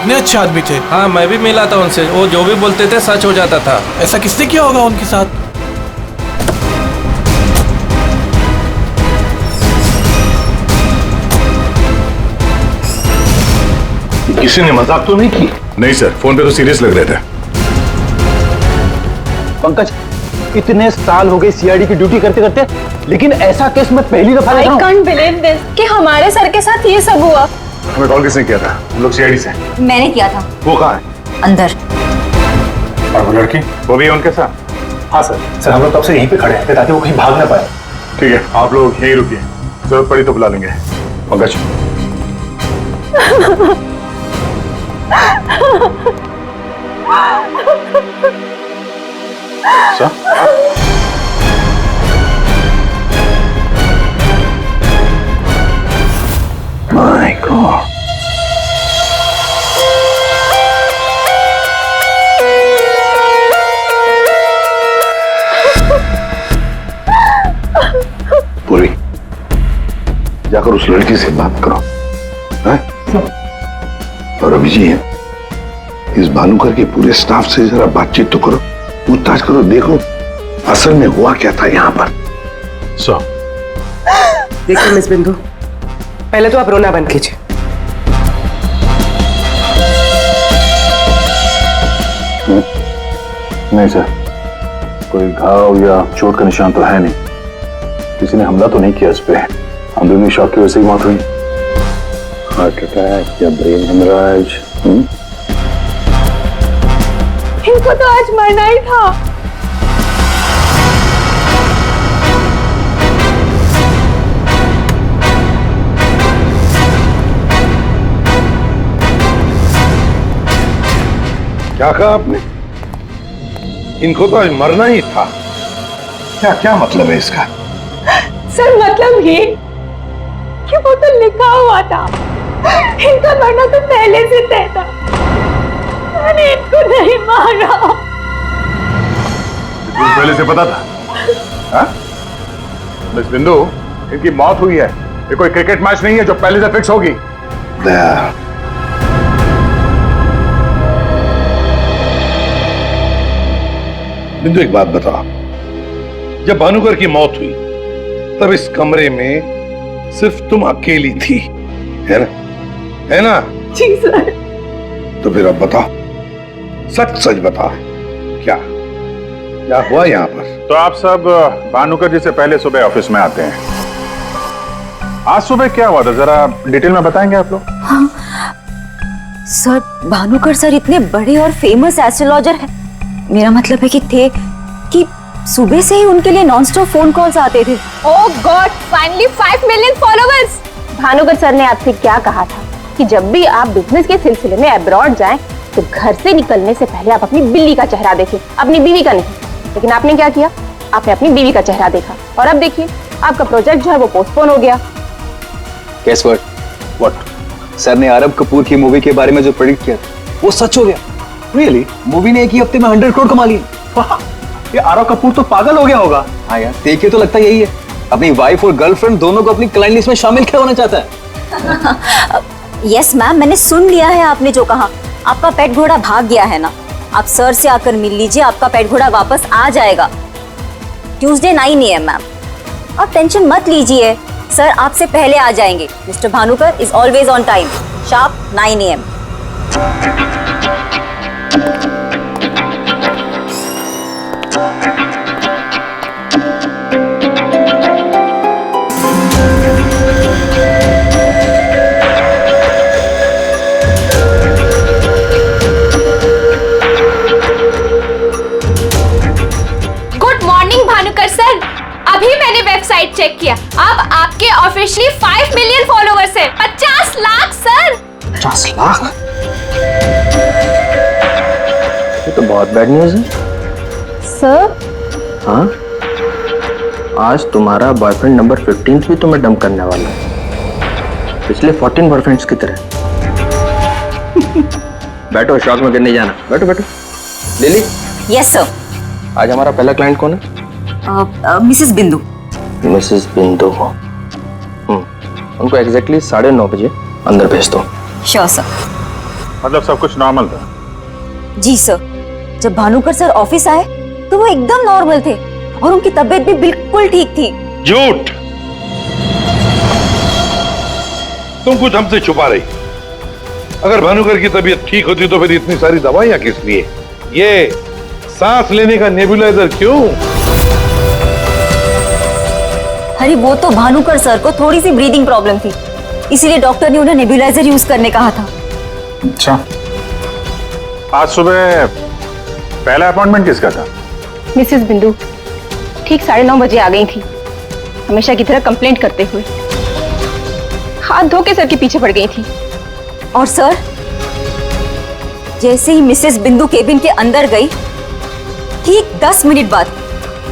कितने अच्छे आदमी थे। हाँ, मैं भी मिला था उनसे, वो जो भी बोलते थे सच हो जाता था। ऐसा किसने किया होगा उनके साथ? किसी ने मजाक तो नहीं की? नहीं सर, फोन पे तो सीरियस लग रहे थे। पंकज, इतने साल हो गए सीआईडी की ड्यूटी करते करते, लेकिन ऐसा केस मैं पहली दफा I can't believe this कि हमारे सर के साथ ये सब हुआ। हमें कॉल किसने किया था? हम लोग सीआईडी से। मैंने किया था। वो कहाँ है? अंदर। और वो लड़की, वो भी है उनके साथ? हाँ सर, हम लोग तब से यहीं पे खड़े हैं ताकि वो कहीं भाग ना पाए। ठीक है, आप लोग यहीं रुकिए, जरूरत पड़ी तो बुला लेंगे। पंकज। My god. पूर्वी, जाकर उस लड़की से बात करो। हैं? और अभी जी, इस भानुकर के पूरे स्टाफ से जरा बातचीत तो करो, पूछताछ करो, देखो असल में हुआ क्या था यहाँ पर। देखिए मिस बिंदु, पहले तो आप रोना बंद कीजिए। नहीं सर, कोई घाव या चोट का निशान तो है नहीं। किसी ने हमला तो नहीं किया इस पे। अंदरूनी शॉक की वजह से ही मौत हुई। हार्ट अटैक या ब्रेन हेमराइज? इनको तो आज मरना ही था। क्या कहा आपने? इनको तो आज मरना ही था। क्या क्या मतलब है इसका? सर मतलब ये कि वो तो लिखा हुआ था, इनका मरना तो पहले से तय था। मैंने इनको नहीं मारा। तुझे पहले से पता था? हाँ? मिस बिंदु, इनकी मौत हुई है, ये कोई क्रिकेट मैच नहीं है जो पहले से फिक्स होगी। बिंदु, एक बात बताओ, जब भानुकर की मौत हुई तब इस कमरे में सिर्फ तुम अकेली थी, है ना? है ना? जी सर। तो फिर अब बताओ, सच सच बताओ, क्या क्या हुआ यहाँ पर? तो आप सब भानुकर जी से पहले सुबह ऑफिस में आते हैं। आज सुबह क्या हुआ था, जरा डिटेल में बताएंगे आप लोग? हाँ सर, भानुकर सर इतने बड़े और फेमस एस्ट्रोलॉजर हैं। मेरा मतलब है कि थे कि सुबह से ही उनके लिए नॉनस्टॉप फोन कॉल्स आते थे। Oh god, finally 5 million followers. Bhanukar sir ने आपसे क्या कहा था कि जब भी आप बिजनेस के सिलसिले में अब्रॉड जाएं तो घर से निकलने से पहले आप अपनी बिल्ली का चेहरा देखें, अपनी बीवी का नहीं। लेकिन आपने क्या किया? आपने अपनी बीवी का चेहरा देखा और अब देखिए आपका प्रोजेक्ट जो है वो पोस्टपोन हो गया। Guess what? What? सर ने आरब कपूर की मूवी के बारे में जो प्रेडिक्ट किया वो सच हो गया। रियली? मूवी ने एक ही हफ्ते में 100 करोड़ कमा लिए। ये आरव कपूर तो पागल हो गया होगा। हाँ यार, देखिए तो लगता यही है। अपनी वाइफ और गर्लफ्रेंड दोनों को अपनी क्लाइंट लिस्ट में शामिल क्या होना चाहता है। यस मैम, मैंने सुन लिया है आपने जो कहा। आपका पेट घोड़ा भाग गया है ना, आप सर से आकर मिल लीजिए, आपका पेट घोड़ा वापस आ जाएगा ट्यूसडे 9 AM मैम। आप टेंशन मत लीजिए, सर आपसे पहले आ जाएंगे। Mister Bhanukar is always on time, sharp 9 AM। Website check किया, अब आपके ऑफिशियली 5 मिलियन फॉलोअर्स हैं। 50 लाख सर। 50 लाख? ये तो बहुत बैड न्यूज है सर। हाँ, आज तुम्हारा बॉयफ्रेंड नंबर 15 भी तुम्हें डंप करने वाला है, पिछले 14 बॉयफ्रेंड्स की तरह। बैठो, शॉक में करने जाना। बैठो बैठो। लिली। Yes sir. आज हमारा पहला क्लाइंट कौन है? मिसेस बिंदु। मिसेस बिंदु। उनको एग्जैक्टली 9:30 बजे अंदर भेज दो। Sure sir. मतलब सब कुछ नॉर्मल था? जी सर, जब भानुकर सर ऑफिस आए तो वो एकदम नॉर्मल थे और उनकी तबीयत भी बिल्कुल ठीक थी। झूठ! तुम कुछ हमसे छुपा रही। अगर भानुकर की तबीयत ठीक होती तो फिर इतनी सारी दवाइयां किस लिए? ये सांस लेने का नेबुलाइजर क्यों? अरे वो तो भानुकर सर को थोड़ी सी ब्रीदिंग प्रॉब्लम थी, इसीलिए डॉक्टर ने उन्हें नेबुलाइजर यूज करने कहा था। अच्छा, आज सुबह पहला अपॉइंटमेंट किसका था? मिसेस बिंदु ठीक 9:30 बजे आ गई थी, हमेशा की तरह कंप्लेंट करते हुए। हाथ धो के सर के पीछे पड़ गई थी। और सर, जैसे ही मिसेस बिंदु केबिन के अंदर गई, ठीक 10 मिनट बाद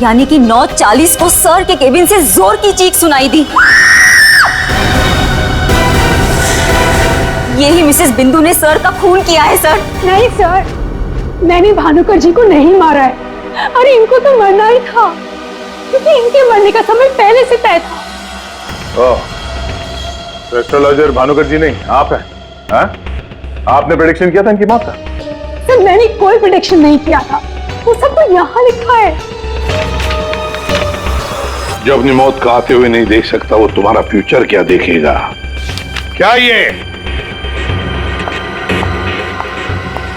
यानी कि 9:40 को सर के केबिन से जोर की चीख सुनाई दी। यही मिसेस बिंदु ने सर का खून किया है सर। नहीं सर, मैंने भानुकर जी को नहीं मारा है। अरे इनको तो मरना ही था, क्योंकि इनके मरने का समय पहले से तय था। ओह, एस्ट्रोलॉजर भानुकर जी नहीं, आप हैं? हाँ? आपने प्रेडिक्शन किया था इनकी मौत का? सर मैंने कोई प्रेडिक्शन नहीं किया था, वो सब तो यहाँ लिखा है। जो अपनी मौत को आते हुए नहीं देख सकता वो तुम्हारा फ्यूचर क्या देखेगा? क्या ये?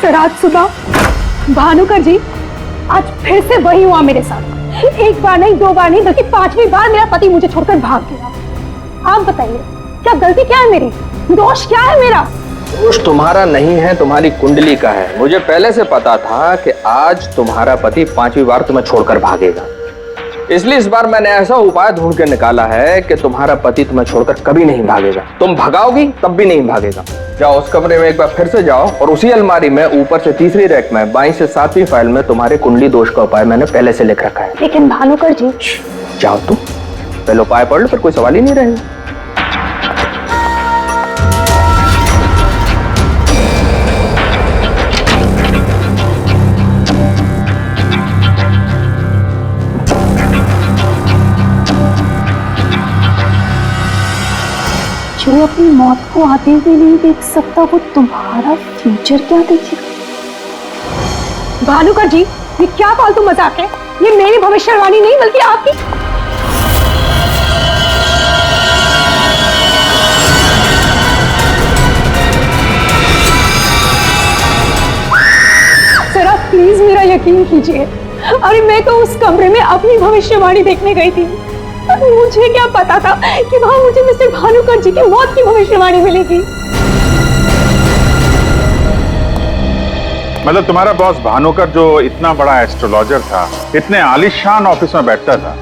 सर आज सुबह भानुकर जी, आज फिर से वही हुआ मेरे साथ। एक बार नहीं, 2 बार नहीं, बल्कि 5वीं बार मेरा पति मुझे छोड़कर भाग गया। आप बताइए, क्या गलती क्या है मेरी? दोष क्या है मेरा? दोष तुम्हारा नहीं है, तुम्हारी कुंडली का है। मुझे पहले से पता था कि आज तुम्हारा पति 5वीं बार तुम्हें छोड़कर भागेगा, इसलिए इस बार मैंने ऐसा उपाय ढूंढ के निकाला है कि तुम्हारा पति तुम्हें छोड़कर कभी नहीं भागेगा। तुम भगाओगी तब भी नहीं भागेगा। जाओ उस कमरे में एक बार फिर से जाओ और उसी अलमारी में ऊपर से 3री रैक में 22 से 7वीं फाइल में तुम्हारे कुंडली दोष का उपाय मैंने पहले से लिख रखा है। लेकिन भानुकर जी। जाओ तुम पहले उपाय पढ़ लो, फिर कोई सवाल ही नहीं रहेगा। जो अपनी मौत को आते हुए नहीं देख सकता, वो तुम्हारा फ्यूचर क्या देखेगा? भानुकर जी, ये क्या फालतू मजाक है? ये मेरी भविष्यवाणी नहीं बल्कि आपकी। सर आप प्लीज मेरा यकीन कीजिए। अरे मैं तो उस कमरे में अपनी भविष्यवाणी देखने गई थी। मुझे क्या पता था कि वहां मुझे मिस्टर भानुकर जी की मौत की भविष्यवाणी मिलेगी। मतलब तुम्हारा बॉस भानुकर जो इतना बड़ा एस्ट्रोलॉजर था, इतने आलीशान ऑफिस में बैठता था,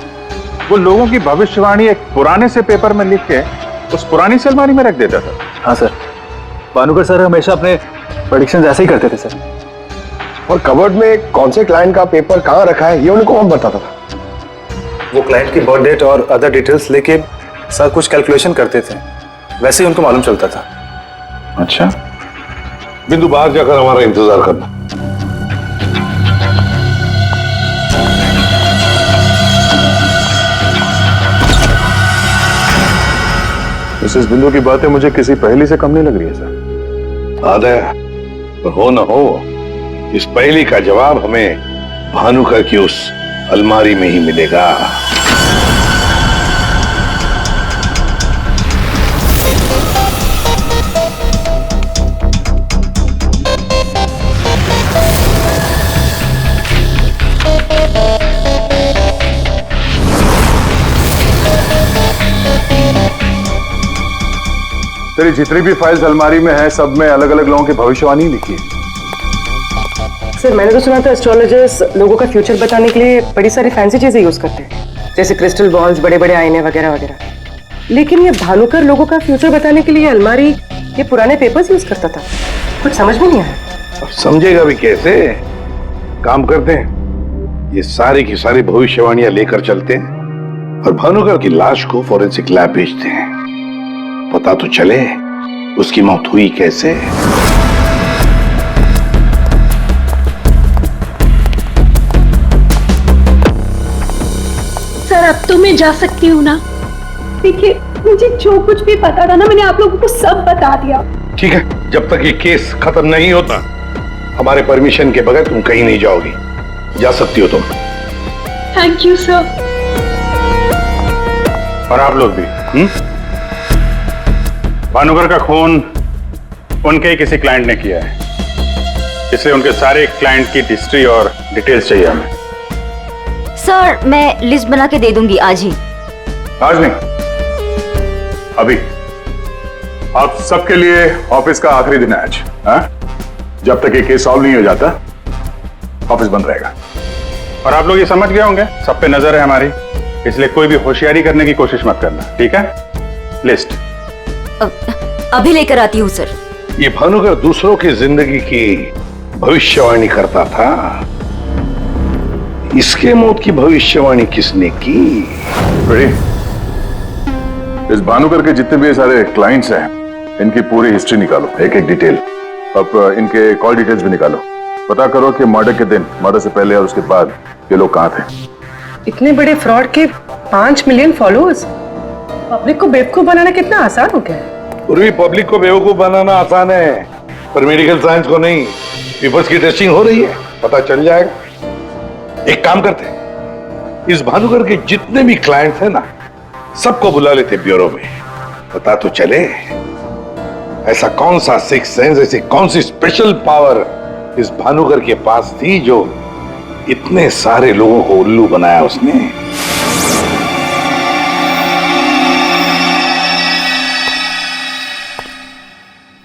वो लोगों की भविष्यवाणी एक पुराने से पेपर में लिख के उस पुरानी से अलमारी में रख देता था। हाँ सर, भानुकर सर हमेशा अपने प्रेडिक्शंस ऐसे ही करते थे सर। और कबर्ड में कौन से क्लाइंट का पेपर कहाँ रखा है ये उनको कौन बताता था? वो क्लाइंट की बर्थ डेट और अदर डिटेल्स लेके सर कुछ कैलकुलेशन करते थे, वैसे ही उनको मालूम चलता था। अच्छा, बिंदु बाहर जाकर हमारा इंतजार करना। मिसेस बिंदु की बातें मुझे किसी पहेली से कम नहीं लग रही है सर। आदय, पर हो न हो, इस पहेली का जवाब हमें भानुकर की उस अलमारी में ही मिलेगा। तेरी जितनी भी फाइल्स अलमारी में है, सब में अलग अलग लोगों की भविष्यवाणी लिखी है। सर मैंने तो सुना था एस्ट्रोलॉजर्स लोगों का फ्यूचर बताने के लिए बड़ी सारी फैंसी चीजें यूज करते हैं, जैसे क्रिस्टल बॉल्स, बड़े बड़े आईने वगैरह वगैरह। लेकिन ये भानुकर लोगों का फ्यूचर बताने के लिए अलमारी ये पुराने पेपर्स यूज करता था, कुछ समझ में नहीं आया। समझेगा भी कैसे? काम करते हैं, ये सारी की सारी भविष्यवाणियां लेकर चलते हैं और भानुकर की लाश को फॉरेंसिक लैब भेजते हैं। पता तो चले उसकी मौत हुई कैसे। सर अब तो मैं जा सकती हूँ ना? देखिए मुझे जो कुछ भी पता था ना, मैंने आप लोगों को सब बता दिया। ठीक है, जब तक ये केस खत्म नहीं होता हमारे परमिशन के बगैर तुम कहीं नहीं जाओगी। जा सकती हो तुम। Thank you sir. और आप लोग भी। भानुकर का खून उनके ही किसी क्लाइंट ने किया है, इसलिए उनके सारे क्लाइंट की हिस्ट्री और डिटेल्स चाहिए हमें। सर मैं लिस्ट बना के दे दूंगी आज ही। आज नहीं, अभी। आप सबके लिए ऑफिस का आखिरी दिन है आज। जब तक ये केस सॉल्व नहीं हो जाता ऑफिस बंद रहेगा। और आप लोग ये समझ गए होंगे, सब पे नजर है हमारी, इसलिए कोई भी होशियारी करने की कोशिश मत करना, ठीक है? लिस्ट अभी लेकर आती हूँ सर। ये भानुकर दूसरों की जिंदगी की भविष्यवाणी करता था, इसके मौत की भविष्यवाणी किसने की? इस भानुकर के जितने भी सारे क्लाइंट्स हैं, इनकी पूरी हिस्ट्री निकालो, एक एक डिटेल। अब इनके कॉल डिटेल्स भी निकालो। पता करो कि मर्डर के दिन, मर्डर से पहले और उसके बाद ये लोग कहाँ थे। इतने बड़े फ्रॉड के 5 मिलियन फॉलोअर्स। पब्लिक को बेवकूफ बनाना कितना आसान हो गया है। पूर्वी पब्लिक को बेवकूफ बनाना आसान है, पर मेडिकल साइंस को नहीं। पीपल्स की टेस्टिंग हो रही है, पता चल जाएगा। एक काम करते हैं, इस भानुकर के जितने भी क्लाइंट्स हैं ना, सबको बुला लेते ब्यूरो में। पता तो चले ऐसा कौन सा सिक्स सेंस, ऐसी कौन सी स्पेशल पावर इस भानुकर के पास थी जो इतने सारे लोगों को उल्लू बनाया उसने।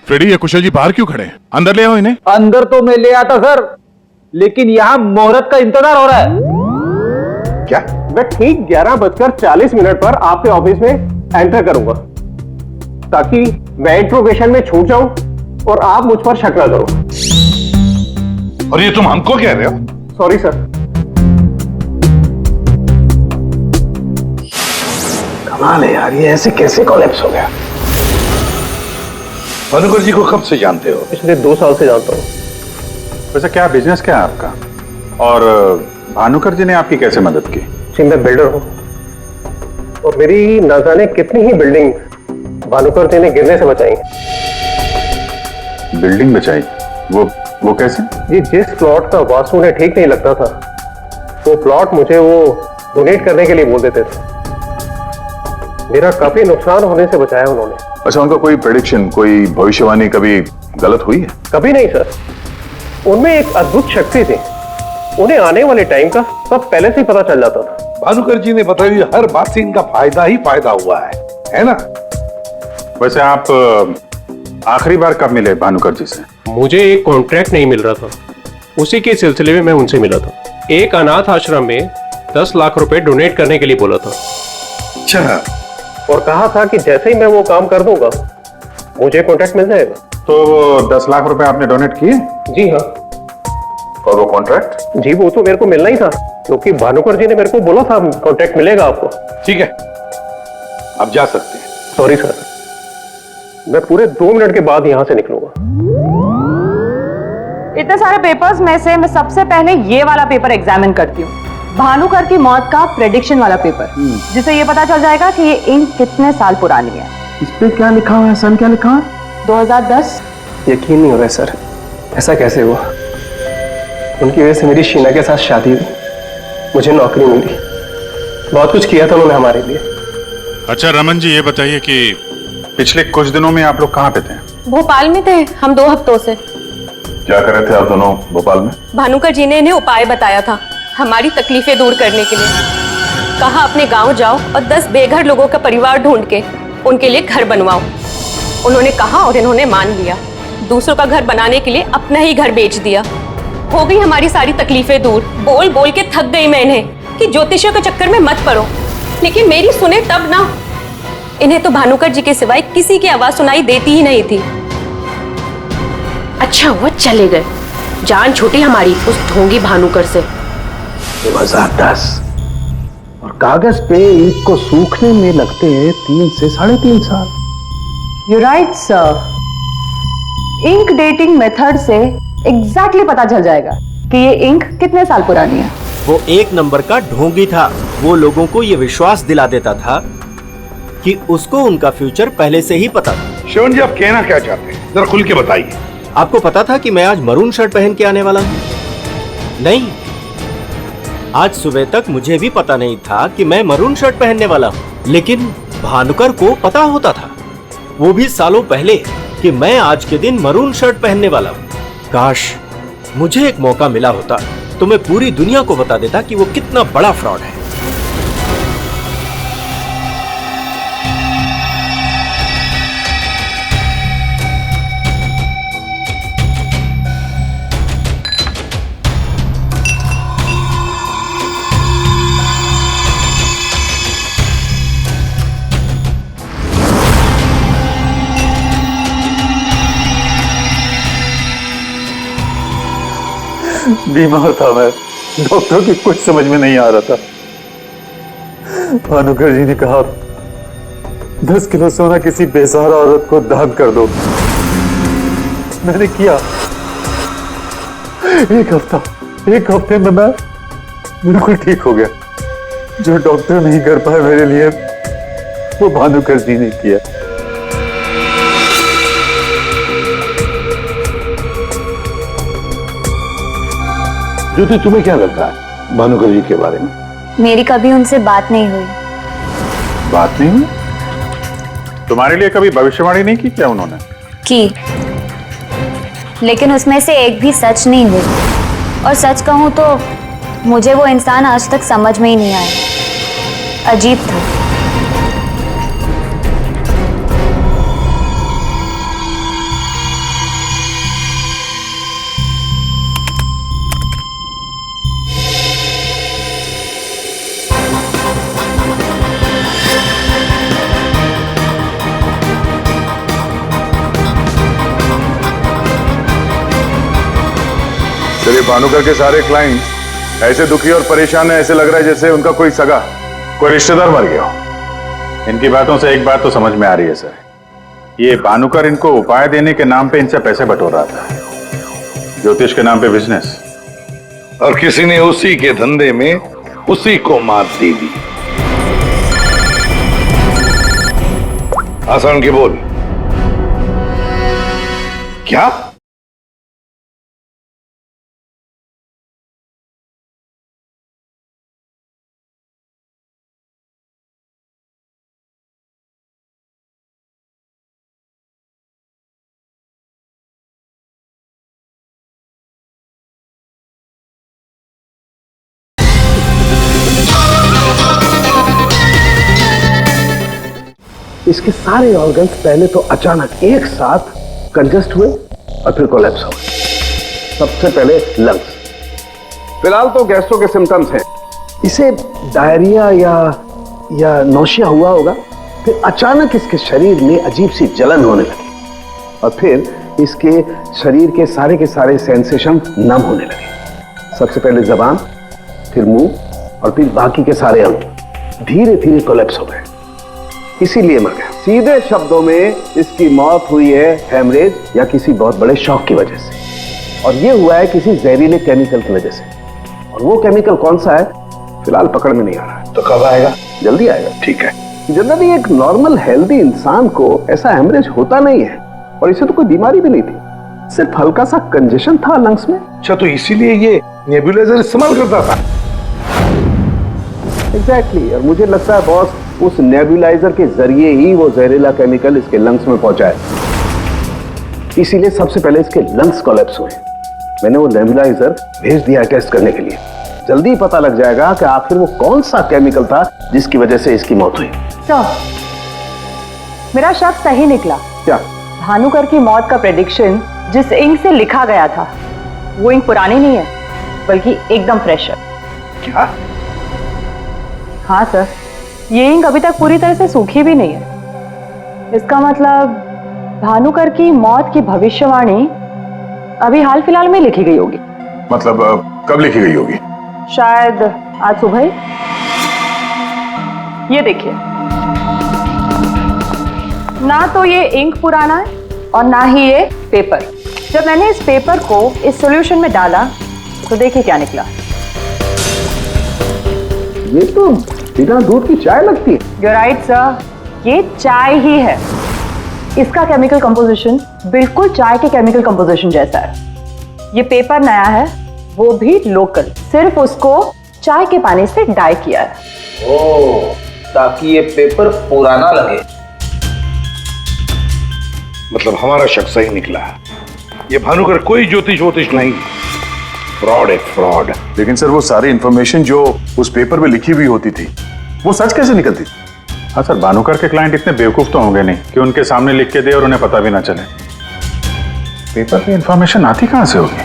फ्रेडी, ये कुशल जी बाहर क्यों खड़े हैं? अंदर ले आओ इन्हें। अंदर तो मैं ले आता सर, लेकिन यहाँ मुहूर्त का इंतजार हो रहा है। क्या? मैं ठीक 11:40 पर आपके ऑफिस में एंटर करूंगा, ताकि मैं इंट्रोगेशन में छूट जाऊं और आप मुझ पर शक न करो। और ये तुम हमको कह रहे हो? Sorry sir. कमाल है यार, ये ऐसे कैसे कोलैप्स हो गया? भानुकर जी को कब से जानते हो? पिछले 2 साल से जानता हूँ। वैसे क्या बिजनेस क्या है आपका? और भानुकर जी ने आपकी कैसे मदद की? जी मैं बिल्डर हूँ, और मेरी ना जाने कितनी ही बिल्डिंग भानुकर जी ने गिरने से बचाई। बिल्डिंग बचाई? वो कैसे? जी जिस प्लॉट का वास्तु उन्हें ठीक नहीं लगता था, वो प्लॉट मुझे वो डोनेट करने के लिए बोल देते थे। मेरा काफी नुकसान होने से बचाया उन्होंने। अच्छा, उनका कोई प्रेडिक्शन, कोई भविष्यवाणी कभी गलत हुई है? कभी नहीं सर। उनमें एक अद्भुत शक्ति थी, उन्हें आने वाले टाइम का सब पहले से ही पता चल जाता था। भानुकर जी ने बताई हर बात से इनका फायदा ही फायदा हुआ है ना? वैसे आप आखिरी बार कब मिले भानुकर जी से? मुझे एक कॉन्ट्रैक्ट नहीं मिल रहा था, उसी के सिलसिले में मैं उनसे मिला था। एक अनाथ आश्रम में 10 लाख रुपए डोनेट करने के लिए बोला था। अच्छा। और कहा था कि जैसे ही मैं वो काम कर दूंगा मुझे कॉन्ट्रैक्ट मिल जाएगा। तो 10 लाख रुपए आपने डोनेट किए? जी हाँ। और वो कॉन्ट्रैक्ट? जी वो तो मेरे को मिलना ही था, क्योंकि भानुकर जी ने मेरे को बोला था कॉन्ट्रैक्ट मिलेगा आपको। ठीक है, अब जा सकते हैं। सॉरी सर, मैं पूरे 2 मिनट के बाद यहां से निकलूंगा। इतने सारे पेपर्स में से मैं सबसे पहले ये वाला पेपर एग्जामिन करती हूँ, भानुकर की मौत का प्रेडिक्शन वाला पेपर, जिससे ये पता चल जाएगा कि ये इंक कितने साल पुरानी है। इस पे क्या लिखा हुआ है? सन क्या लिखा है? 2010। यकीन नहीं हो रहा है सर, ऐसा कैसे हुआ? उनकी वजह से मेरी शीना के साथ शादी हुई, मुझे नौकरी मिली, बहुत कुछ किया था उन्होंने हमारे लिए। अच्छा रमन जी, ये बताइए कि पिछले कुछ दिनों में आप लोग कहाँ पे थे? भोपाल में थे हम 2 हफ्तों से। क्या कर रहे थे आप दोनों भोपाल में? भानुकर जी ने इन्हें उपाय बताया था हमारी तकलीफें दूर करने के लिए। कहा अपने गांव जाओ और 10 बेघर लोगों का परिवार ढूंढ के उनके लिए घर बनवाओ। उन्होंने कहा और इन्होंने मान लिया। दूसरों का घर बनाने के लिए अपना ही घर बेच दिया। हो गई हमारी सारी तकलीफें दूर। बोल बोल के थक गई मैं इन्हें कि ज्योतिषियों के चक्कर में मत पड़ो, लेकिन मेरी सुने तब ना। इन्हें तो भानुकर जी के सिवाय किसी की आवाज सुनाई देती ही नहीं थी। अच्छा वो चले गए, जान छूटी हमारी उस ढोंगी भानुकर से। 2010 और कागज पे ईंट को सूखने में लगते हैं 3 से 3.5 साल। You right sir. Ink dating method से एग्जैक्टली पता चल जाएगा कि ये इंक कितने साल पुरानी है। वो एक नंबर का ढोंगी था। वो लोगों को ये विश्वास दिला देता था कि उसको उनका फ्यूचर पहले से ही पता था। श्रवण जी, आप कहना क्या चाहते हैं, जरा खुल के बताइए। आपको पता था कि मैं आज मरून शर्ट पहन के आने वाला हूं? नहीं, आज सुबह तक मुझे भी पता नहीं था कि मैं मरून शर्ट पहनने वाला हूं, लेकिन भानुकर को पता होता था, वो भी सालों पहले, कि मैं आज के दिन मरून शर्ट पहनने वाला हूं। काश मुझे एक मौका मिला होता तो मैं पूरी दुनिया को बता देता कि वो कितना बड़ा फ्रॉड है। बीमार था मैं, डॉक्टर की कुछ समझ में नहीं आ रहा था। भानुकर जी ने कहा 10 किलो सोना किसी बेसहारा औरत को दान कर दो। मैंने किया। एक हफ्ते में मैं बिल्कुल ठीक हो गया। जो डॉक्टर नहीं कर पाए मेरे लिए, वो भानुकर जी ने किया। ज्योति, तुम्हें क्या लगता है भानुकर जी के बारे में? मेरी कभी उनसे बात नहीं हुई। बात नहीं हुई? तुम्हारे लिए कभी भविष्यवाणी नहीं की क्या उन्होंने? की, लेकिन उसमें से एक भी सच नहीं हुई। और सच कहूं तो मुझे वो इंसान आज तक समझ में ही नहीं आया। अजीब था। चलिए, भानुकर के सारे क्लाइंट ऐसे दुखी और परेशान है, ऐसे लग रहा है जैसे उनका कोई सगा, कोई रिश्तेदार मर गया हो। इनकी बातों से एक बात तो समझ में आ रही है सर, ये भानुकर इनको उपाय देने के नाम पे इनसे पैसे बटोर रहा था, ज्योतिष के नाम पे बिजनेस। और किसी ने उसी के धंधे में उसी को मात दे दी। आसान के बोल। क्या? इसके सारे ऑर्गन्स पहले तो अचानक एक साथ कंजस्ट हुए और फिर कोलैप्स हो गए। सबसे पहले लंग्स। फिलहाल तो गैस्ट्रो के सिम्टम्स हैं। इसे डायरिया या नौशिया हुआ होगा। फिर अचानक इसके शरीर में अजीब सी जलन होने लगी और फिर इसके शरीर के सारे सेंसेशन नम होने लगे। सबसे पहले जबान, फिर मुंह और फिर बाकी के सारे अंग धीरे धीरे कोलैप्स हो गए। इसीलिए मर गया। सीधे शब्दों में इसकी मौत हुई है हेमरेज या किसी बहुत बड़े शॉक की वजह से, और ये हुआ है किसी जहरीले केमिकल की वजह से। और वो केमिकल कौन सा है फिलहाल पकड़ में नहीं आ रहा है। तो कब आएगा? जल्दी आएगा। ठीक है। जनरली एक नॉर्मल हेल्दी इंसान को ऐसा हेमरेज होता नहीं है और इसे तो कोई बीमारी भी नहीं थी, सिर्फ हल्का सा कंजेशन था लंग्स में। अच्छा, तो इसीलिए ये नेबुलाइजर इस्तेमाल करता था। एग्जैक्टली। और मुझे लगता है बॉस, उस नेबुलाइजर के जरिए ही वो जहरीला केमिकल इसके लंग्स में पहुंचा है। इसीलिए सबसे पहले इसके लंग्स कोलैप्स हुए। मैंने वो नेबुलाइजर भेज दिया है टेस्ट करने के लिए। जल्दी पता लग जाएगा कि आखिर वो कौन सा केमिकल था जिसकी वजह से इसकी मौत हुई। सर, मेरा शक सही निकला। क्या? भानुकर की मौत का प्रेडिक्शन जिस इंक से लिखा गया था वो इंक पुरानी नहीं है, बल्कि एकदम फ्रेश है। क्या? हाँ सर, ये इंक अभी तक पूरी तरह से सूखी भी नहीं है। इसका मतलब भानुकर की मौत की भविष्यवाणी अभी हाल फिलहाल में लिखी गई होगी। मतलब कब लिखी गई होगी? शायद आज सुबह ही। ये देखिए, ना तो ये इंक पुराना है और ना ही ये पेपर। जब मैंने इस पेपर को इस सॉल्यूशन में डाला तो देखिए क्या निकला। ये तो बिना दूध की चाय लगती है। You're right, sir. ये चाय ही है। इसका केमिकल कंपोजिशन बिल्कुल चाय के केमिकल कंपोजिशन जैसा है। ये पेपर नया है, वो भी लोकल, सिर्फ उसको चाय के पानी से डाई किया है। ओह, ताकि ये पेपर पुराना लगे। मतलब हमारा शक सही निकला है, ये भानुकर कोई ज्योतिष वोतिष नहीं, फ्रॉड है, फ्रॉड। लेकिन सर वो सारी इंफॉर्मेशन जो उस पेपर में लिखी हुई होती थी वो सच कैसे निकलती? हाँ सर, भानुकर के क्लाइंट इतने बेवकूफ तो होंगे नहीं कि उनके सामने लिख के दे और उन्हें पता भी ना चले। पेपर में इंफॉर्मेशन आती कहां से होगी?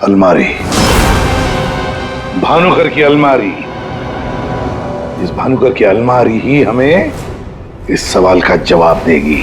अलमारी, भानुकर की अलमारी। इस भानुकर की अलमारी ही हमें इस सवाल का जवाब देगी।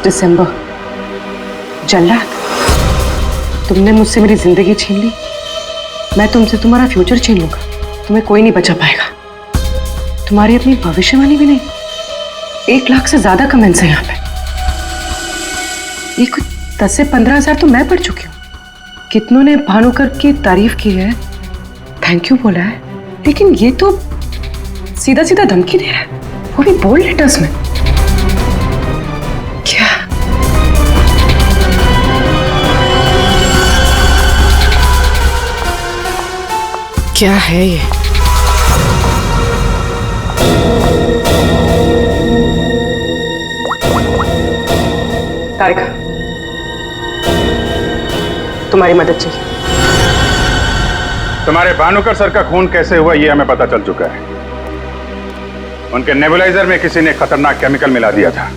दिसंबर, जल्लाद, तुमने मुझसे मेरी जिंदगी छीन ली, मैं तुमसे तुम्हारा फ्यूचर छीन लूंगा, तुम्हें कोई नहीं बचा पाएगा। तुम्हारी अपनी भविष्यवाणी भी नहीं। 1 लाख से ज्यादा कमेंट्स हैं यहाँ पे। ये कुछ 10 से 15 हजार तो मैं पढ़ चुकी हूँ। कितनों ने भानुकर की तारीफ की है, थैंक यू बोला है, लेकिन ये तो सीधा सीधा धमकी दे रहा है, वो भी बोल्ड लेटर्स में। क्या है ये? तारिका, तुम्हारी मदद चाहिए। तुम्हारे भानुकर सर का खून कैसे हुआ ये हमें पता चल चुका है। उनके नेबुलाइजर में किसी ने खतरनाक केमिकल मिला दिया था,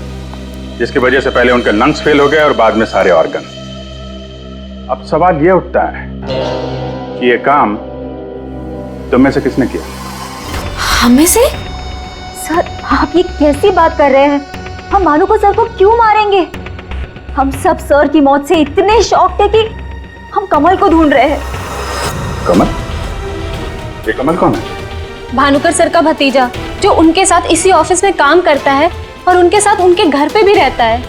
जिसकी वजह से पहले उनके लंग्स फेल हो गए और बाद में सारे ऑर्गन। अब सवाल ये उठता है कि ये काम तुम में से किसने किया? हमें से? सर, आप ये कैसी बात कर रहे हैं? हम भानुकर सर को क्यों मारेंगे? हम सब सर की मौत से इतने शॉक थे कि हम कमल को ढूंढ रहे हैं। कमल? ये कमल कौन है? भानुकर सर का भतीजा, जो उनके साथ इसी ऑफिस में काम करता है और उनके साथ उनके घर पे भी रहता है।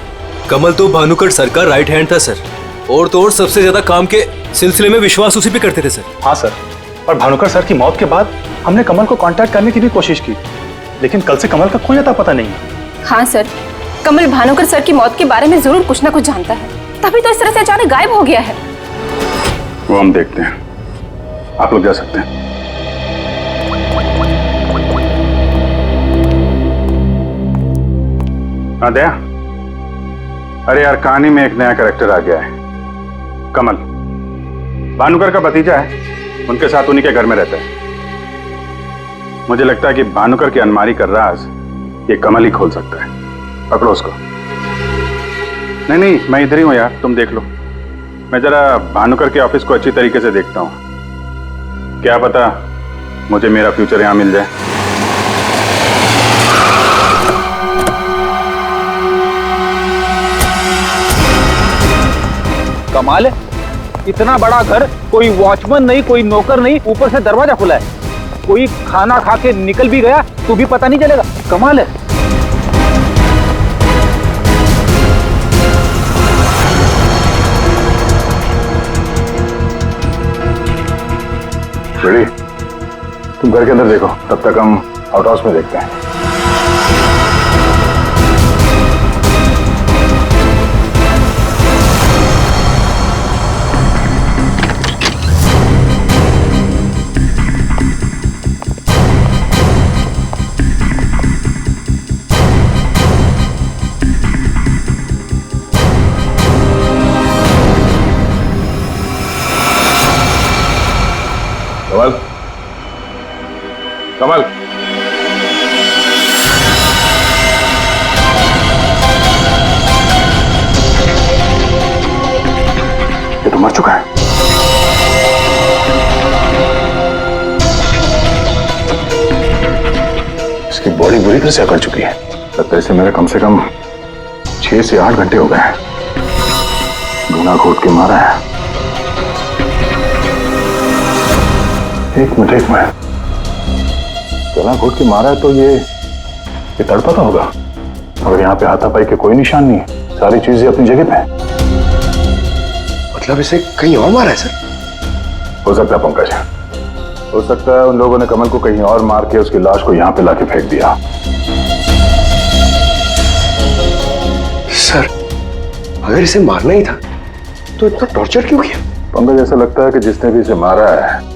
कमल तो भानुकर सर का राइट हैंड था सर, और तो और सबसे ज्यादा काम के सिलसिले में विश्वास उसी पे करते थे सर। हाँ सर, और भानुकर सर की मौत के बाद हमने कमल को कांटेक्ट करने की भी कोशिश की, लेकिन कल से कमल का कोई अता पता नहीं। हाँ सर, कमल भानुकर सर की मौत के बारे में जरूर कुछ ना कुछ जानता है, तभी तो इस तरह से अचानक गायब हो गया है। वो हम देखते हैं, आप लोग जा सकते हैं। हाँ दया, अरे यार कहानी में एक नया कैरेक्टर आ गया है, कमल। भानुकर का भतीजा है, उनके साथ उन्हीं के घर में रहता है। मुझे लगता है कि भानुकर की अलमारी का राज ये कमल ही खोल सकता है। पकड़ो उसको। नहीं नहीं, मैं इधर ही हूं यार, तुम देख लो। मैं जरा भानुकर के ऑफिस को अच्छी तरीके से देखता हूं, क्या पता मुझे मेरा फ्यूचर यहां मिल जाए। कमाल है, इतना बड़ा घर, कोई वॉचमैन नहीं, कोई नौकर नहीं, ऊपर से दरवाजा खुला है। कोई खाना खा के निकल भी गया तो भी पता नहीं चलेगा। कमाल है। रेडी, तुम घर के अंदर देखो, तब तक हम आउट हाउस में देखते हैं। कमल, कमल। मर चुका है। इसकी बॉडी बुरी तरह से अकड़ चुकी है। लगता है इसे मेरे कम से कम 6 से 8 घंटे हो गए हैं। गला घोट के मारा है। एक मिनट गला घोट के मारा है तो ये तड़पता होगा। और यहाँ पे हाथापाई के कोई निशान नहीं है, सारी चीजें अपनी जगह पे हैं। मतलब इसे कहीं और मारा है सर? हो सकता है पंकज, हो सकता है उन लोगों ने कमल को कहीं और मार के उसकी लाश को यहाँ पे लाके फेंक दिया। सर, अगर इसे मारना ही था तो इतना टॉर्चर क्यों किया? पंकज, ऐसा लगता है कि जिसने भी इसे मारा है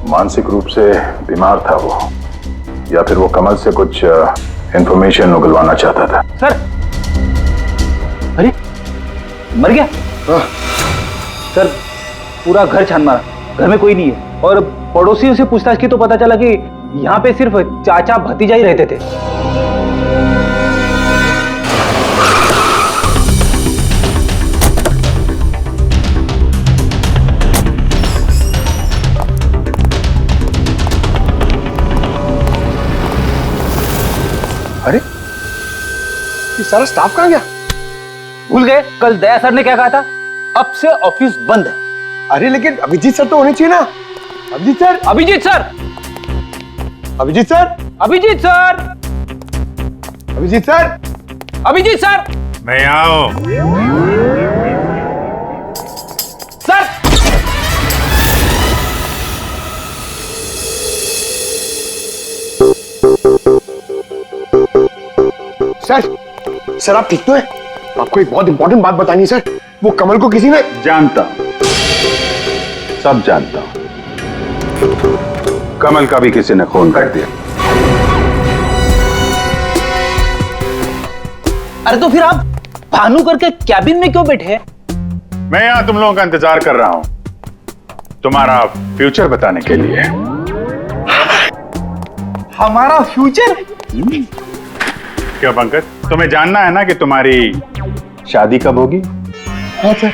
मानसिक रूप से बीमार था वो, या फिर वो कमल से कुछ इंफॉर्मेशन उगलवाना चाहता था। सर, अरे मर गया? हाँ। सर, पूरा घर छान मारा, घर में कोई नहीं है। और पड़ोसियों से पूछताछ की तो पता चला कि यहाँ पे सिर्फ चाचा भतीजा ही रहते थे। अरे ये सारा स्टाफ कहाँ गया? भूल गए कल दया सर ने क्या कहा था? अब से ऑफिस बंद है। अरे लेकिन अभिजीत सर तो होने चाहिए ना। Abhijit sir, Abhijit sir, Abhijit sir, Abhijit sir, Abhijit sir, Abhijit sir, मैं आऊं। सर, सर आप ठीक तो है? आपको एक बहुत इंपॉर्टेंट बात बतानी है सर। वो कमल को किसी ने... जानता हूं, सब जानता हूं। कमल का भी किसी ने खून कर दिया। अरे तो फिर आप भानु करके कैबिन में क्यों बैठे हैं? मैं यहां तुम लोगों का इंतजार कर रहा हूं, तुम्हारा फ्यूचर बताने के लिए। हमारा फ्यूचर? क्यों पंकज, तुम्हें जानना है ना कि तुम्हारी शादी कब होगी? हाँ सर।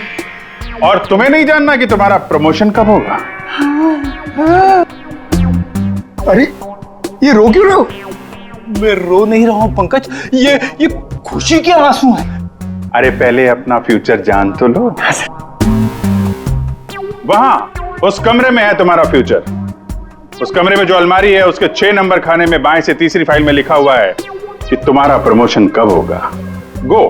और तुम्हें नहीं जानना कि तुम्हारा प्रमोशन कब होगा? अरे ये रो क्यों रहे हो? मैं रो नहीं रहा हूं पंकज, ये खुशी के आंसू हैं। अरे पहले अपना फ्यूचर जान तो लो। वहां उस कमरे में है तुम्हारा फ्यूचर। उस कमरे में जो अलमारी है उसके 6 नंबर खाने में बाएं से तीसरी फाइल में लिखा हुआ है कि तुम्हारा प्रमोशन कब होगा। गो।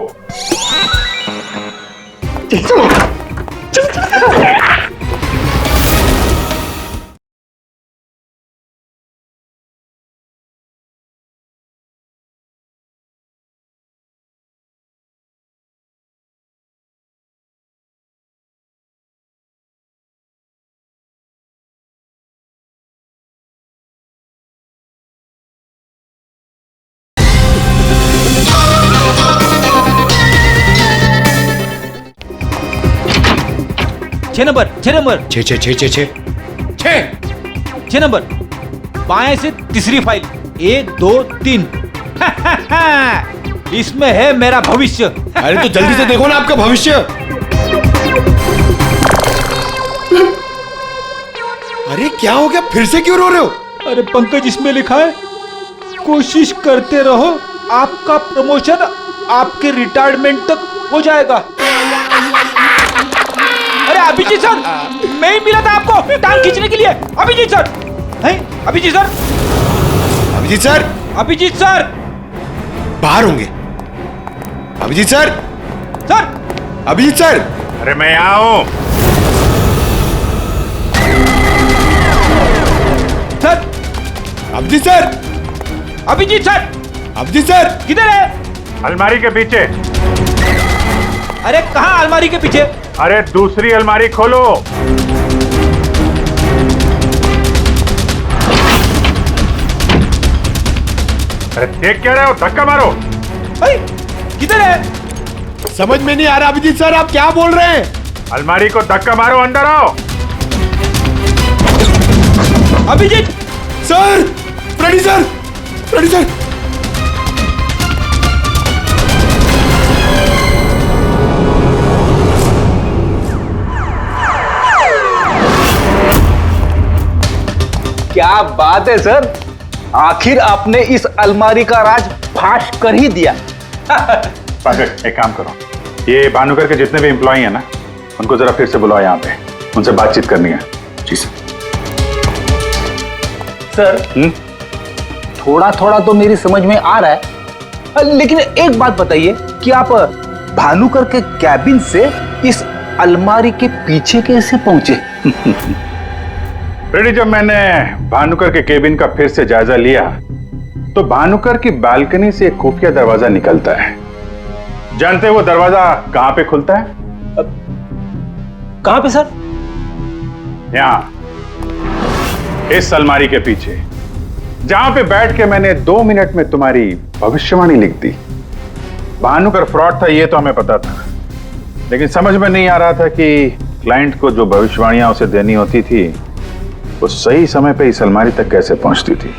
छह नंबर 6 नंबर बाएं से तीसरी फाइल 1 2 3। इसमें है मेरा भविष्य। अरे तो जल्दी से देखो ना आपका भविष्य। अरे क्या हो गया, फिर से क्यों रो रहे हो? अरे पंकज, इसमें लिखा है कोशिश करते रहो, आपका प्रमोशन आपके रिटायरमेंट तक हो जाएगा। अरे अभिजीत सर, मैं ही मिला था आपको टांग खींचने के लिए। अभिजीत सर, हैं? Abhijit sir, Abhijit sir, Abhijit sir बाहर होंगे। Abhijit sir, sir, Abhijit sir. अरे मैं आऊं। Sir, Abhijit sir, Abhijit sir, Abhijit sir किधर है? अलमारी के पीछे। अरे कहाँ अलमारी के पीछे? अरे दूसरी अलमारी खोलो। अरे देख क्या रहे हो, धक्का मारो। किधर है? समझ में नहीं आ रहा अभिजीत सर, आप क्या बोल रहे हैं? अलमारी को धक्का मारो, अंदर आओ। Abhijit sir, Freddy sir, Freddy sir. क्या बात है सर, आखिर आपने इस अलमारी का राज फाश कर ही दिया। पंकज एक काम करो, ये भानुकर के जितने भी एम्प्लॉय हैं ना, उनको जरा फिर से बुलाओ यहाँ पे, उनसे बातचीत करनी है। जी सर थोड़ा थोड़ा तो मेरी समझ में आ रहा है, लेकिन एक बात बताइए कि आप भानुकर के कैबिन से इस अलमारी के पीछे कैसे पहुंचे? रेडी, जब मैंने भानुकर के केबिन का फिर से जायजा लिया तो भानुकर की बालकनी से एक खुफिया दरवाजा निकलता है। जानते हैं वो दरवाजा कहां पे खुलता है? कहां पे सर? यहां, इस अलमारी के पीछे, जहां पे बैठ के मैंने 2 मिनट में तुम्हारी भविष्यवाणी लिख दी। भानुकर फ्रॉड था ये तो हमें पता था, लेकिन समझ में नहीं आ रहा था कि क्लाइंट को जो भविष्यवाणियां उसे देनी होती थी वो सही समय पे इस अलमारी तक कैसे पहुंचती थी।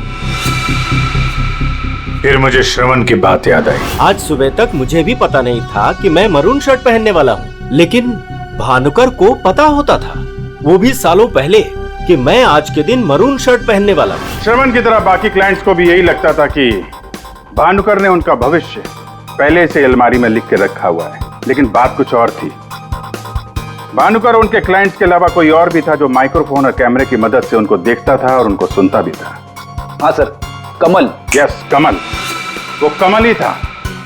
फिर मुझे श्रवण की बात याद आई। आज सुबह तक मुझे भी पता नहीं था कि मैं मरून शर्ट पहनने वाला हूँ, लेकिन भानुकर को पता होता था, वो भी सालों पहले, कि मैं आज के दिन मरून शर्ट पहनने वाला हूँ। श्रवण की तरह बाकी क्लाइंट्स को भी यही लगता था कि भानुकर ने उनका भविष्य पहले से अलमारी में लिख के रखा हुआ है, लेकिन बात कुछ और थी। भानुकर उनके क्लाइंट्स के अलावा कोई और भी था जो माइक्रोफोन और कैमरे की मदद से उनको देखता था और उनको सुनता भी था। हाँ सर, कमल। यस, कमल। वो कमल ही था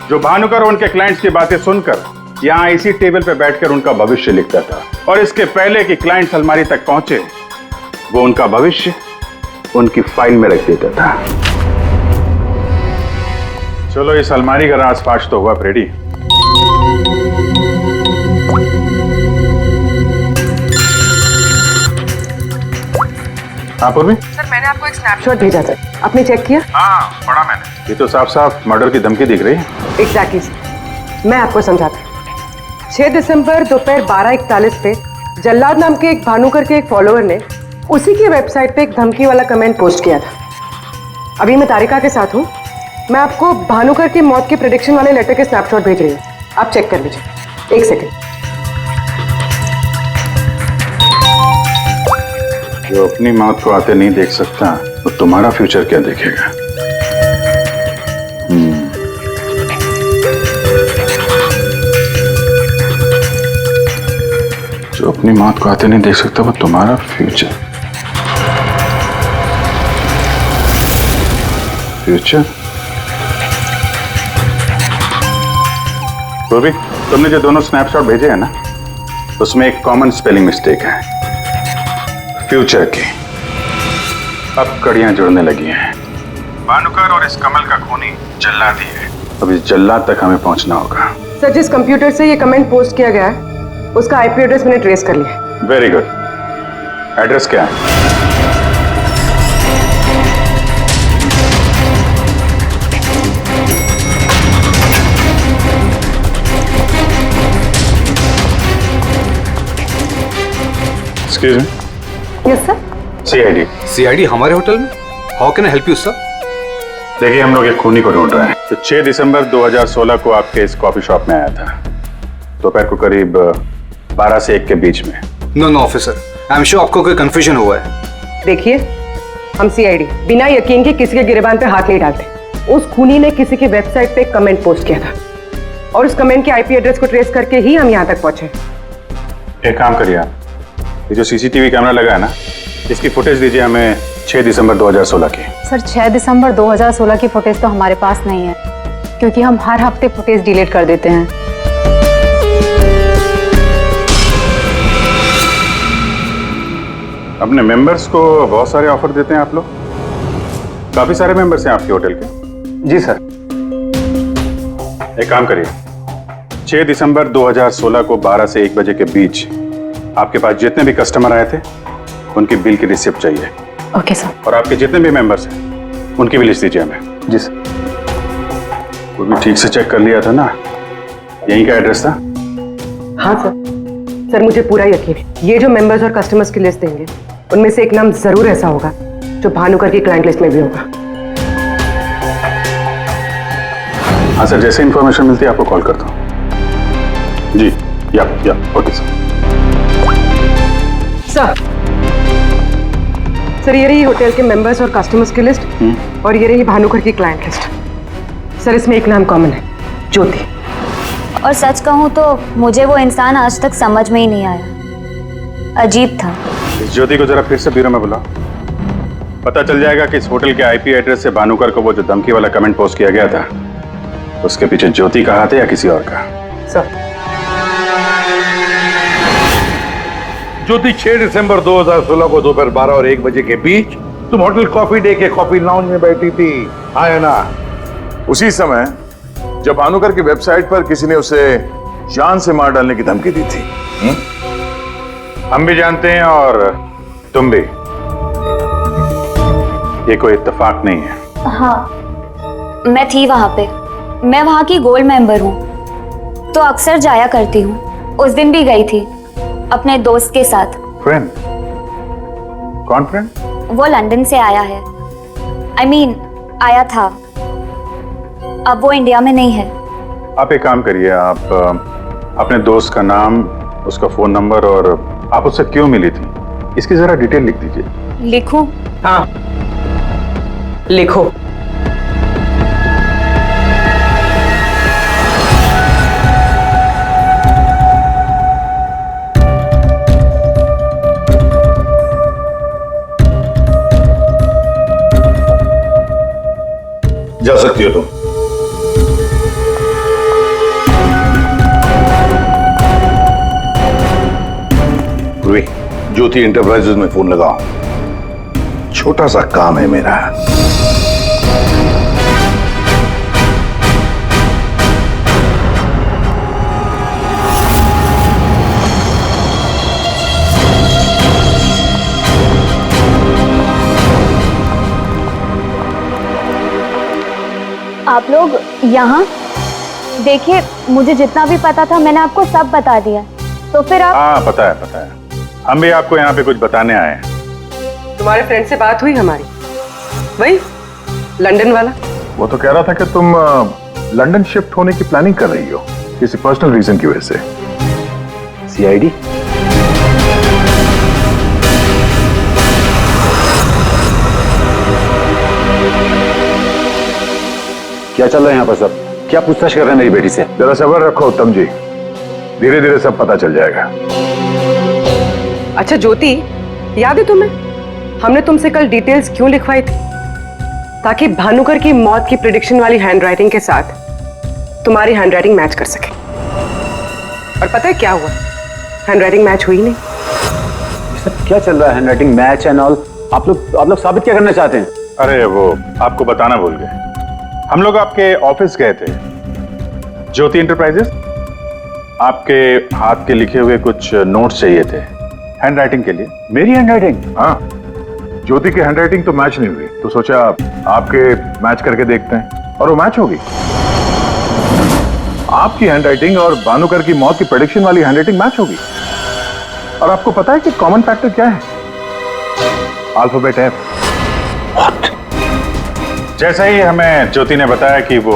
जो भानुकर उनके क्लाइंट्स की बातें सुनकर यहाँ इसी टेबल पे बैठकर उनका भविष्य लिखता था, और इसके पहले कि क्लाइंट्स अलमारी तक पहुंचे वो उनका भविष्य उनकी फाइल में रख देता था। चलो, इस अलमारी का राज फाश तो हुआ फ्रेडी। हाँ पूर्वी? सर मैंने आपको एक स्नैपशॉट भेजा था, आपने चेक किया? हाँ पढ़ा मैंने। ये तो साफ साफ मर्डर की धमकी दिख रही है। एग्जैक्टली सर, मैं आपको समझाता हूँ। 6 दिसंबर दोपहर 12:41 पे जल्लाद नाम के एक भानुकर के एक फॉलोअर ने उसी की वेबसाइट पे एक धमकी वाला कमेंट पोस्ट किया था। अभी मैं तारिका के साथ हूँ, मैं आपको भानुकर की मौत के प्रेडिक्शन वाले लेटर के स्नैपशॉट भेज रही हूँ, आप चेक कर लीजिए। 1 सेकेंड। जो अपनी मौत को आते नहीं देख सकता वो तुम्हारा फ्यूचर क्या देखेगा? जो अपनी मौत को आते नहीं देख सकता वो तुम्हारा फ्यूचर। फ्यूचर? तो भी तुमने जो दोनों स्नैपशॉट भेजे हैं ना, उसमें एक कॉमन स्पेलिंग मिस्टेक है, फ्यूचर की। अब कड़ियां जुड़ने लगी हैं। भानुकर और इस कमल का खूनी जल्लाद ही है। अब इस जल्लाद तक हमें पहुंचना होगा। सर जिस कंप्यूटर से ये कमेंट पोस्ट किया गया है उसका आईपी एड्रेस मैंने ट्रेस कर लिया। Very good. एड्रेस क्या है? Excuse me. Yes sir. CID. CID हमारे होटल में? How can I help you sir? देखिए, हम लोग एक खूनी को ढूंढ रहे हैं। तो 6 दिसंबर 2016 को आपके इस कॉफी शॉप में आया था, दोपहर को करीब 12 से 1 के बीच में। No officer, I am sure आपको कोई कंफ्यूजन हुआ है। देखिए, हम सीआईडी बिना यकीन के किसी के गिरेबान पे हाथ नहीं डालते। उस खूनी ने किसी की वेबसाइट पे एक कमेंट पोस्ट किया था और उस कमेंट के आईपी एड्रेस को ट्रेस करके ही हम यहाँ तक पहुंचे। एक काम करिए आप, ये जो सीसीटीवी कैमरा लगा है ना, इसकी फुटेज दीजिए हमें 6 दिसंबर 2016 की। सर 6 दिसंबर 2016 की फुटेज तो हमारे पास नहीं है, क्योंकि हम हर हफ्ते फुटेज डिलीट कर देते हैं। अपने मेंबर्स को बहुत सारे ऑफर देते हैं आप लोग? काफी सारे मेंबर्स हैं आपके होटल के? जी सर। एक काम करिए, 6 दिसंबर 2016 को 12 से 1 बजे के बीच आपके पास जितने भी कस्टमर आए थे उनकी बिल की रिसिप्ट चाहिए। Okay sir. और आपके जितने भी मेंबर्स हैं उनकी भी लिस्ट दीजिए हमें। जी सर। वो भी ठीक से चेक कर लिया था ना? यहीं का एड्रेस था? हाँ सर। सर मुझे पूरा यकीन है, ये जो मेंबर्स और कस्टमर्स की लिस्ट देंगे उनमें से एक नाम जरूर ऐसा होगा जो भानुकर की क्लाइंट लिस्ट में भी होगा। हाँ सर, जैसे इंफॉर्मेशन मिलती है आपको कॉल करता हूँ। जी, या ओके सर। सर सर ये रही होटल के मेंबर्स और कस्टमर्स की लिस्ट और ये रही भानुकर की क्लाइंट लिस्ट। सर इसमें एक नाम कॉमन है, ज्योति। और सच कहूँ तो मुझे वो इंसान आज तक समझ में ही नहीं आया, अजीब था। इस ज्योति को जरा फिर से ब्यूरो में बुलाओ, पता चल जाएगा कि इस होटल के आईपी एड्रेस से भानुकर को वो जो धमकी वाला कमेंट पोस्ट किया गया था उसके पीछे ज्योति का हाथ है या किसी और का। सर ज्योति 6 दिसंबर 2016 को दोपहर 12 और 1 बजे के बीच तुम होटल कॉफी डे के कॉफी लाउंज में बैठी थी, हाँ है ना? उसी समय जब भानुकर की वेबसाइट पर किसी ने उसे जान से मार डालने की धमकी दी थी। हम भी जानते हैं और तुम भी, ये कोई इत्तेफाक नहीं है। हाँ, मैं थी वहां पे, मैं वहां की गोल्ड मेंबर हूँ, तो अक्सर जाया करती हूँ। उस दिन भी गई थी अपने दोस्त के साथ। फ्रेंड? कौन फ्रेंड? वो लंदन से आया है, I mean, आया था, अब वो इंडिया में नहीं है। आप एक काम करिए, आप अपने दोस्त का नाम, उसका फोन नंबर और आप उससे क्यों मिली थी, इसकी जरा डिटेल लिख दीजिए। लिखूं? हाँ लिखो। जा सकती हो तुम। पूर्वी, ज्योति इंटरप्राइजेज में फोन लगाओ, छोटा सा काम है मेरा। आप लोग यहाँ देखिए, मुझे जितना भी पता था मैंने आपको सब बता दिया, तो फिर आप। हाँ पता है, पता है, हम भी आपको यहाँ पे कुछ बताने आए हैं। तुम्हारे फ्रेंड से बात हुई हमारी, वही लंदन वाला? वो तो कह रहा था कि तुम लंदन शिफ्ट होने की प्लानिंग कर रही हो किसी पर्सनल रीजन की वजह से। सीआईडी? क्या चल रहा है यहाँ पर सब? क्या पूछताछ कर रहे हैं मेरी बेटी से? जरा सब्र रखो उत्तम जी, धीरे धीरे सब पता चल जाएगा। अच्छा ज्योति, याद है तुम्हें हमने तुमसे कल डिटेल्स क्यों लिखवाई थी? ताकि भानुकर की मौत की प्रिडिक्शन वाली हैंडराइटिंग के साथ तुम्हारी हैंडराइटिंग मैच कर सके। और पता है क्या हुआ? हैंडराइटिंग मैच हुई नहीं। सब क्या चल रहा है? Handwriting match and all? आप लोग साबित क्या करना चाहते हैं? अरे वो आपको बताना भूल गए, हम लोग आपके ऑफिस गए थे, ज्योति इंटरप्राइजेस, आपके हाथ के लिखे हुए कुछ नोट्स चाहिए थे हैंडराइटिंग के लिए। मेरी हैंडराइटिंग? हाँ, ज्योति की हैंडराइटिंग तो मैच नहीं हुई, तो सोचा आपके मैच करके देखते हैं, और वो मैच होगी। आपकी हैंडराइटिंग और भानुकर की मौत की प्रेडिक्शन वाली हैंडराइटिंग मैच होगी। और आपको पता है कि कॉमन फैक्टर क्या है? Alphabet F. जैसा ही हमें ज्योति ने बताया कि वो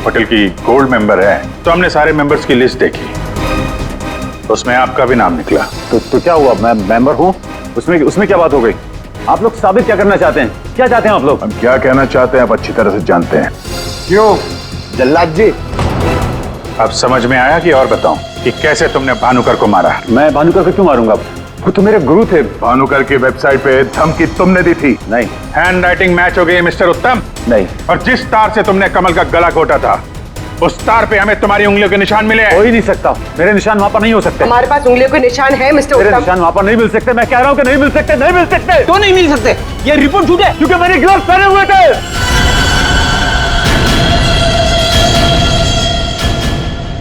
होटल की गोल्ड मेंबर है, तो हमने सारे मेंबर्स की लिस्ट देखी, तो उसमें आपका भी नाम निकला। तो क्या हुआ? मैं मेंबर हूँ, उसमें क्या बात हो गई? आप लोग साबित क्या करना चाहते हैं? क्या चाहते हैं आप लोग? हम क्या कहना चाहते हैं आप अच्छी तरह से जानते हैं। क्यों जल्लाद जी? अब समझ में आया कि और बताऊं कि कैसे तुमने भानुकर को मारा? मैं भानुकर को क्यों मारूंगा? वो तो मेरे गुरु थे। भानुकर की वेबसाइट पे धमकी तुमने दी थी। नहीं। हैंडराइटिंग मैच हो गई मिस्टर उत्तम। नहीं। और जिस तार से तुमने कमल का गला घोटा था, उस तार पे हमें तुम्हारी उंगलियों के निशान मिले। हो ही नहीं सकता, मेरे निशान वहां पर नहीं हो सकते। हमारे पास उंगलियों के निशान है मिस्टर उत्तम। मेरे निशान वहां पर नहीं मिल सकते, मैं कह रहा हूं कि नहीं मिल सकते, नहीं मिल सकते। तो नहीं मिल सकते, ये रिपोर्ट झूठ है, क्योंकि मैंने ग्लव्स पहने हुए थे।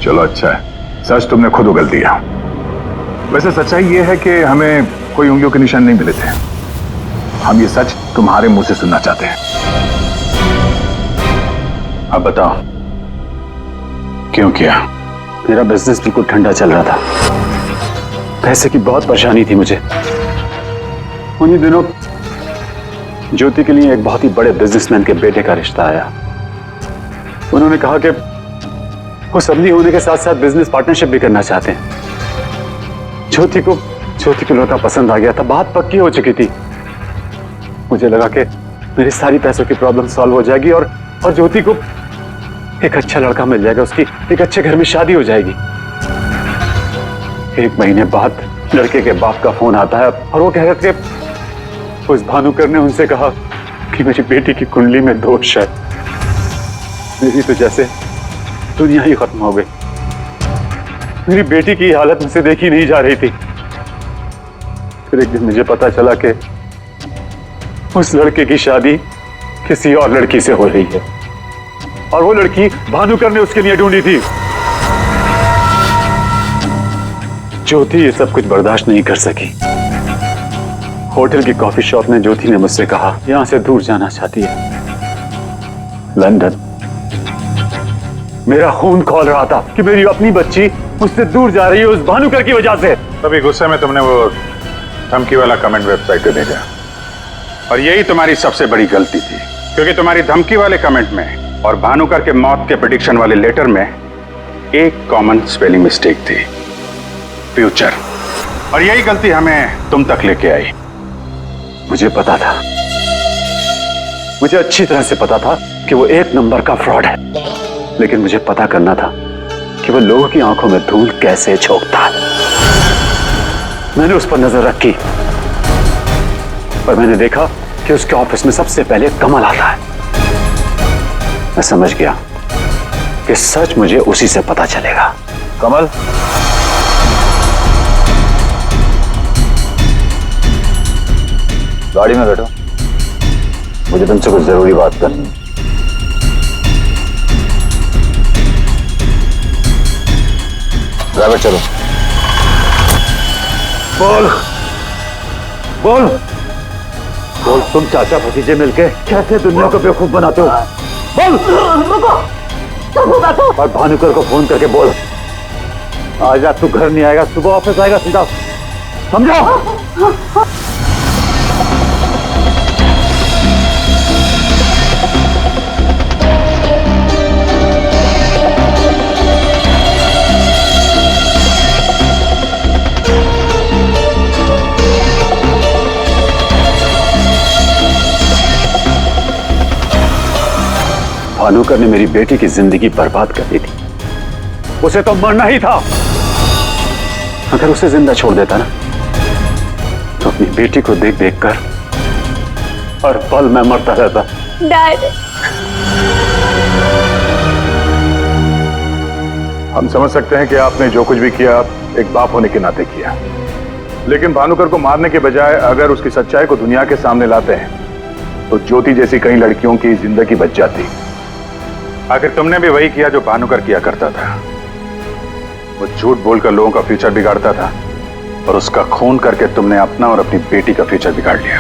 चलो अच्छा है, सच तुमने खुद उगल दिया। वैसे सच्चाई ये है कि हमें कोई उंगलियों के निशान नहीं मिले थे। हम ये सच तुम्हारे मुंह से सुनना चाहते हैं। अब बताओ क्यों किया? मेरा बिजनेस बिल्कुल ठंडा चल रहा था, पैसे की बहुत परेशानी थी मुझे। उन्हीं दिनों ज्योति के लिए एक बहुत ही बड़े बिजनेसमैन के बेटे का रिश्ता आया। उन्होंने कहा कि वो समधी होने के साथ साथ बिजनेस पार्टनरशिप भी करना चाहते हैं। ज्योति को लड़का पसंद आ गया था, बात पक्की हो चुकी थी। मुझे लगा कि मेरी सारी पैसों की प्रॉब्लम सॉल्व हो जाएगी और ज्योति को एक अच्छा लड़का मिल जाएगा, उसकी एक अच्छे घर में शादी हो जाएगी। 1 महीने बाद लड़के के बाप का फोन आता है और वो कह रहे थे उस भानुकर ने उनसे कहा कि मेरी बेटी की कुंडली में दोष है। मेरी तो जैसे दुनिया ही खत्म हो गई। मेरी बेटी की हालत मुझसे देखी नहीं जा रही थी। फिर एक दिन मुझे पता चला कि उस लड़के की शादी किसी और लड़की से हो रही है और वो लड़की भानुकर ने उसके लिए ढूंढी थी। ज्योति ये सब कुछ बर्दाश्त नहीं कर सकी। होटल की कॉफी शॉप में ज्योति ने मुझसे कहा यहां से दूर जाना चाहती है, लंदन। मेरा खून खौल रहा था कि मेरी अपनी बच्ची मुझसे दूर जा रही है उस भानुकर की वजह से। तभी गुस्से में तुमने वो धमकी वाला कमेंट वेबसाइट पे भेजा और यही तुम्हारी सबसे बड़ी गलती थी, क्योंकि तुम्हारी धमकी वाले कमेंट में और भानुकर के मौत के प्रेडिक्शन वाले लेटर में एक कॉमन स्पेलिंग मिस्टेक थी, फ्यूचर। और यही गलती हमें तुम तक लेके आई। मुझे पता था, मुझे अच्छी तरह से पता था कि वो 1 नंबर का फ्रॉड है, लेकिन मुझे पता करना था कि वो लोगों की आंखों में धूल कैसे झोंकता है। मैंने उस पर नजर रखी और मैंने देखा कि उसके ऑफिस में सबसे पहले कमल आता है। मैं समझ गया कि सच मुझे उसी से पता चलेगा। कमल, गाड़ी में बैठो, मुझे तुमसे कुछ जरूरी बात करनी है। ड्राइवर चलो। बोल बोल बोल, तुम चाचा भतीजे मिलके कैसे दुनिया को बेवकूफ बनाते हो? बोल। और भानुकर को फोन करके बोल आज रात तू घर नहीं आएगा, सुबह ऑफिस आएगा सीधा, समझो? भानुकर ने मेरी बेटी की जिंदगी बर्बाद कर दी थी। उसे तो मरना ही था। अगर उसे जिंदा छोड़ देता ना तो अपनी बेटी को देख देख कर हर पल मैं मरता रहता। डैड, हम समझ सकते हैं कि आपने जो कुछ भी किया एक बाप होने के नाते किया, लेकिन भानुकर को मारने के बजाय अगर उसकी सच्चाई को दुनिया के सामने लाते हैं तो ज्योति जैसी कई लड़कियों की जिंदगी बच जाती। आखिर तुमने भी वही किया जो भानुकर किया करता था। वो झूठ बोलकर लोगों का फ्यूचर बिगाड़ता था और उसका खून करके तुमने अपना और अपनी बेटी का फ्यूचर बिगाड़ लिया।